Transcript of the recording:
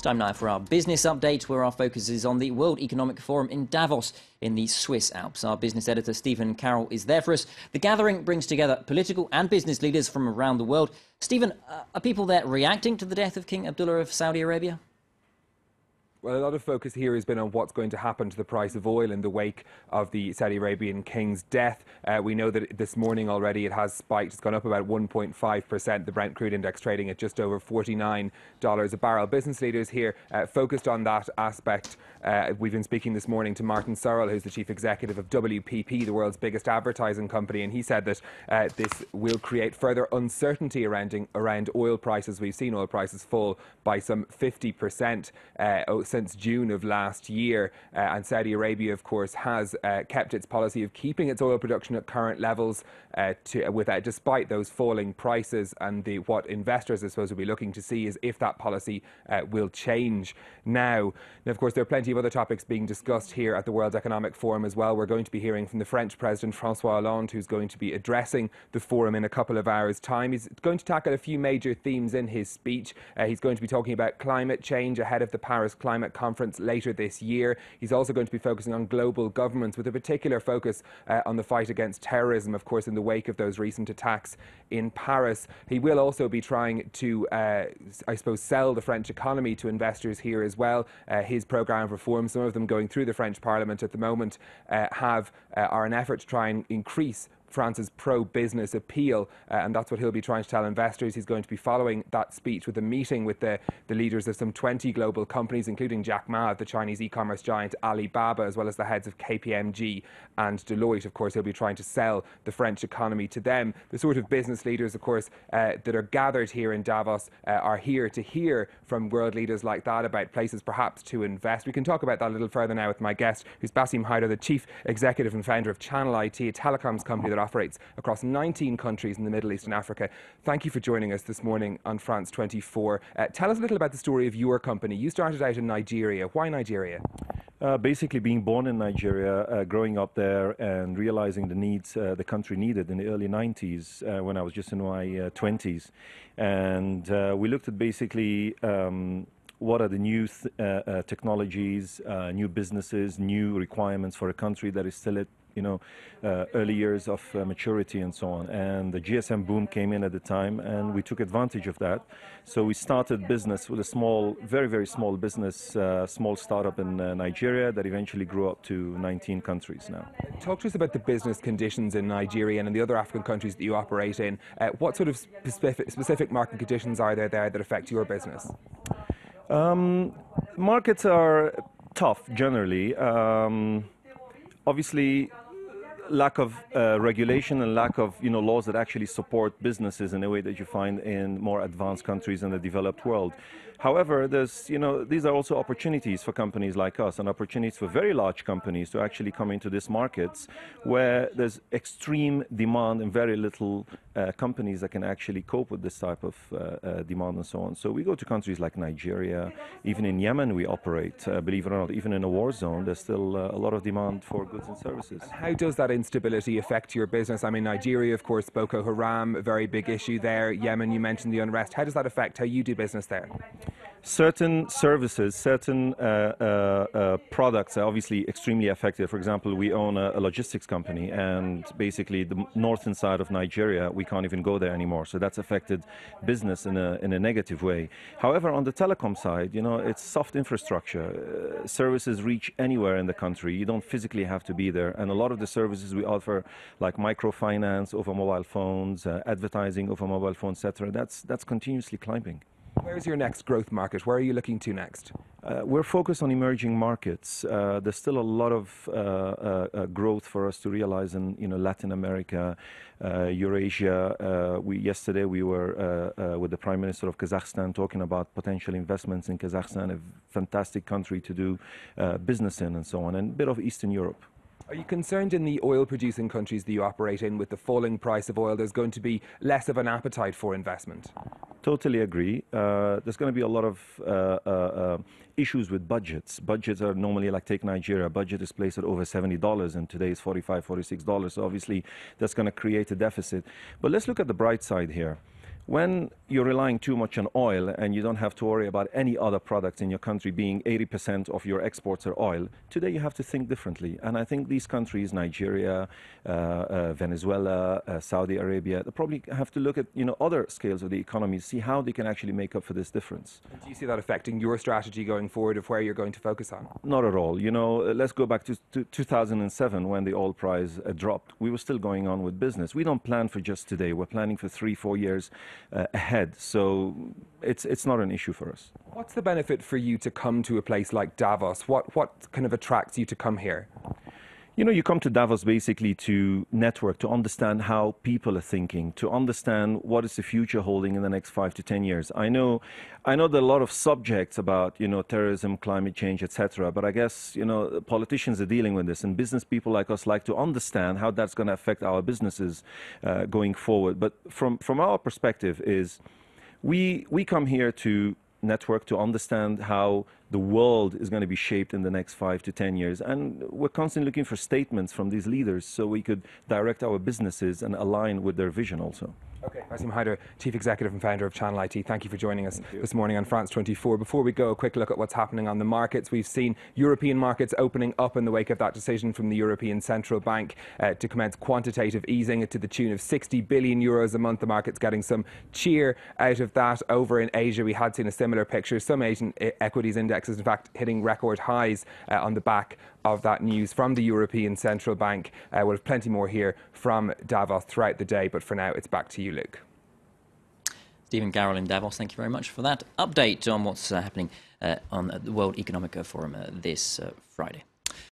It's time now for our business update, where our focus is on the World Economic Forum in Davos in the Swiss Alps. Our business editor, Stephen Carroll, is there for us. The gathering brings together political and business leaders from around the world. Stephen, are people there reacting to the death of King Abdullah of Saudi Arabia? Well, a lot of focus here has been on what's going to happen to the price of oil in the wake of the Saudi Arabian king's death. We know that this morning already it has spiked. It's gone up about 1.5%. The Brent crude index trading at just over $49 a barrel. Business leaders here focused on that aspect. We've been speaking this morning to Martin Searle, who's the chief executive of WPP, the world's biggest advertising company, and he said that this will create further uncertainty around oil prices. We've seen oil prices fall by some 50% since June of last year, and Saudi Arabia, of course, has kept its policy of keeping its oil production at current levels despite those falling prices. And what investors, I suppose, will be looking to see is if that policy will change now. Now, of course, there are plenty of other topics being discussed here at the World Economic Forum as well. We're going to be hearing from the French President François Hollande, who's going to be addressing the forum in a couple of hours' time. He's going to tackle a few major themes in his speech. He's going to be talking about climate change ahead of the Paris Climate Conference later this year. He's also going to be focusing on global governments, with a particular focus on the fight against terrorism, of course, in the wake of those recent attacks in Paris. He will also be trying to, I suppose, sell the French economy to investors here as well. His programme of reforms, some of them going through the French Parliament at the moment, are an effort to try and increase France's pro-business appeal, and that's what he'll be trying to tell investors. He's going to be following that speech with a meeting with the leaders of some 20 global companies, including Jack Ma, the Chinese e-commerce giant Alibaba, as well as the heads of KPMG and Deloitte. Of course, he'll be trying to sell the French economy to them. The sort of business leaders, of course, that are gathered here in Davos are here to hear from world leaders like that about places perhaps to invest. We can talk about that a little further now with my guest, who's Bassim Haidar, the chief executive and founder of Channel IT, a telecoms company that operates across 19 countries in the Middle East and Africa. Thank you for joining us this morning on France 24. Tell us a little about the story of your company. You started out in Nigeria. Why Nigeria? Basically being born in Nigeria, growing up there and realizing the needs the country needed in the early 90s when I was just in my 20s. And we looked at basically what are the new technologies, new businesses, new requirements for a country that is still at early years of maturity and so on. And the GSM boom came in at the time, and we took advantage of that. So we started business with a small, very, very small business, small startup in Nigeria that eventually grew up to 19 countries now. Talk to us about the business conditions in Nigeria and in the other African countries that you operate in. What sort of specific market conditions are there that affect your business? Markets are tough generally. Obviously, lack of regulation and lack of laws that actually support businesses in a way that you find in more advanced countries in the developed world. However, there's these are also opportunities for companies like us, and opportunities for very large companies to actually come into these markets where there's extreme demand and very little companies that can actually cope with this type of demand and so on. So we go to countries like Nigeria, even in Yemen we operate. Believe it or not, even in a war zone, there's still a lot of demand for goods and services. How does that instability affect your business? I mean, Nigeria, of course, Boko Haram, a very big issue there. Yemen, you mentioned the unrest. How does that affect how you do business there? Certain services, certain products are obviously extremely affected. For example, we own a logistics company, and basically the northern side of Nigeria, we can't even go there anymore. So that's affected business in a negative way. However, on the telecom side, it's soft infrastructure. Services reach anywhere in the country. You don't physically have to be there. And a lot of the services we offer, like microfinance over mobile phones, advertising over mobile phones, etc., that's continuously climbing. Where's your next growth market? Where are you looking to next? We're focused on emerging markets. There's still a lot of growth for us to realize in Latin America, Eurasia. Yesterday we were with the Prime Minister of Kazakhstan talking about potential investments in Kazakhstan, a fantastic country to do business in and so on, and a bit of Eastern Europe. Are you concerned in the oil-producing countries that you operate in, with the falling price of oil, there's going to be less of an appetite for investment? Totally agree. There's going to be a lot of issues with budgets. Budgets are normally, like take Nigeria, budget is placed at over $70 and today is $45, $46. So obviously that's going to create a deficit. But let's look at the bright side here. when you're relying too much on oil and you don't have to worry about any other products in your country being 80% of your exports are oil, today you have to think differently. And I think these countries, Nigeria, Venezuela, Saudi Arabia, they probably have to look at other scales of the economy, see how they can actually make up for this difference. Do you see that affecting your strategy going forward of where you're going to focus on? Not at all. Let's go back to 2007 when the oil price dropped. We were still going on with business. We don't plan for just today. We're planning for 3-4 years ahead. So it's not an issue for us. What's the benefit for you to come to a place like Davos? What kind of attracts you to come here? You come to Davos basically to network, to understand how people are thinking, to understand what is the future holding in the next 5 to 10 years. I know there are a lot of subjects about, terrorism, climate change, etc. But I guess, politicians are dealing with this, and business people like us like to understand how that's going to affect our businesses going forward. But from our perspective is we come here to network, to understand how the world is going to be shaped in the next 5 to 10 years. And we're constantly looking for statements from these leaders so we could direct our businesses and align with their vision also. Okay, Bassim Haidar, Chief Executive and Founder of Channel IT, thank you for joining us this morning on France 24. Before we go, a quick look at what's happening on the markets. We've seen European markets opening up in the wake of that decision from the European Central Bank to commence quantitative easing to the tune of 60 billion euros a month. The market's getting some cheer out of that. Over in Asia, we had seen a similar picture. Some Asian equities indexes, in fact, hitting record highs on the back of that news from the European Central Bank. We'll have plenty more here from Davos throughout the day, but for now, it's back to you, Luke. Stephen Carroll in Davos, thank you very much for that update on what's happening on the World Economic Forum this Friday.